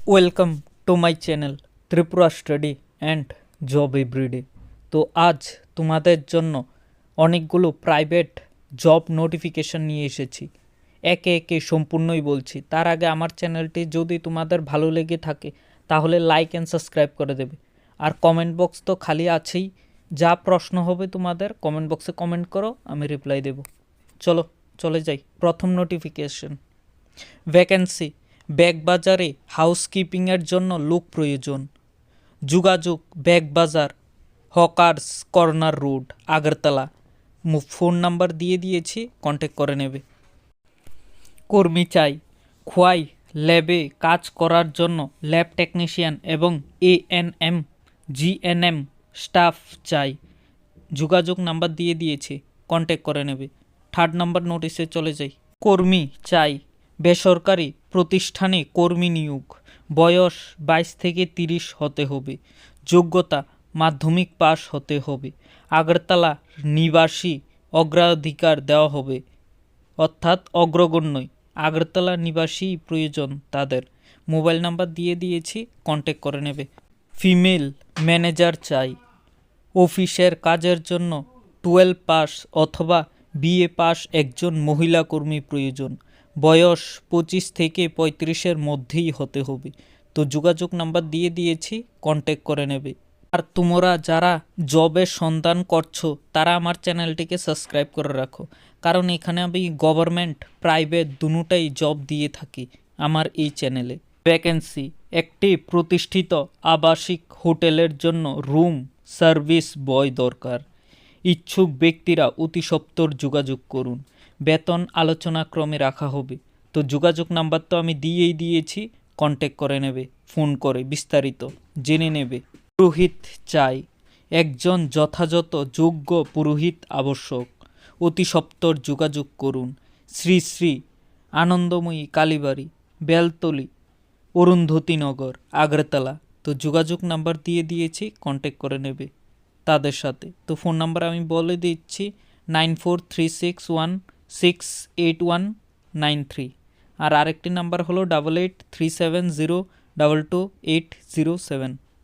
Welcome to my channel Tripura study and job everyday. তো আজ তোমাদের জন্য অনেকগুলো প্রাইভেট জব নোটিফিকেশান নিয়ে এসেছি, একে একে সম্পূর্ণই বলছি। তার আগে আমার চ্যানেলটি যদি তোমাদের ভালো লেগে থাকে তাহলে লাইক অ্যান্ড সাবস্ক্রাইব করে দেবে। আর কমেন্ট বক্স তো খালি আছেই, যা প্রশ্ন হবে তোমাদের কমেন্ট বক্সে কমেন্ট করো, আমি রিপ্লাই দেব। চলে যাই। প্রথম নোটিফিকেশন, ভ্যাকেন্সি ব্যাগবাজারে হাউসকিপিংয়ের জন্য লোক প্রয়োজন। যোগাযোগ Bagbazar, hawkers corner road, Agartala. Phone number দিয়ে দিয়েছি, কন্ট্যাক্ট করে নেবে। কর্মী চাই, খোয়াই ল্যাবে কাজ করার জন্য ল্যাব টেকনিশিয়ান এবং ANM GNM স্টাফ চাই। যোগাযোগ নাম্বার দিয়ে দিয়েছি, কন্ট্যাক্ট করে নেবে। থার্ড নাম্বার নোটিশে চলে যাই। কর্মী চাই, বেসরকারি প্রতিষ্ঠানে কর্মী নিয়োগ। বয়স 22 থেকে 30 হতে হবে। যোগ্যতা মাধ্যমিক পাস হতে হবে। আগরতলা নিবাসী অগ্রাধিকার দেওয়া হবে, অর্থাৎ অগ্রগণ্যই আগরতলা নিবাসী প্রয়োজন তাদের। মোবাইল নাম্বার দিয়ে দিয়েছি, কন্ট্যাক্ট করে নেবে। ফিমেল ম্যানেজার চাই, অফিসের কাজের জন্য 12 পাস অথবা BA পাস একজন মহিলা কর্মী প্রয়োজন। বয়স 25 থেকে 35-এর মধ্যেই হতে হবে। তো যোগাযোগ নাম্বার দিয়ে দিয়েছি, কন্ট্যাক্ট করে নেবে। আর তোমরা যারা জবের সন্ধান করছো তারা আমার চ্যানেলটিকে সাবস্ক্রাইব করে রাখো, কারণ এখানে আমি গভর্নমেন্ট প্রাইভেট দুটোটাই জব দিয়ে থাকি আমার এই চ্যানেলে। ভ্যাকেন্সি, একটি প্রতিষ্ঠিত আবাসিক হোটেলের জন্য রুম সার্ভিস বয় দরকার। ইচ্ছুক ব্যক্তিরা অতি সত্বর যোগাযোগ করুন। বেতন আলোচনাক্রমে রাখা হবে। তো যোগাযোগ নাম্বার তো আমি দিয়েই দিয়েছি, কন্ট্যাক্ট করে নেবে, ফোন করে বিস্তারিত জেনে নেবে। পুরোহিত চাই, একজন যথাযথ যোগ্য পুরোহিত আবশ্যক। অতি সত্বর যোগাযোগ করুন। শ্রী শ্রী আনন্দময়ী কালীবাড়ি, বেলতলি, অরুন্ধতীনগর, আগরতলা। তো যোগাযোগ নাম্বার দিয়ে দিয়েছি, কন্ট্যাক্ট করে নেবে তাদের সাথে। তো ফোন নাম্বার আমি বলে দিচ্ছি 9436168193। আর আরেকটি নাম্বার হলো 8837022807।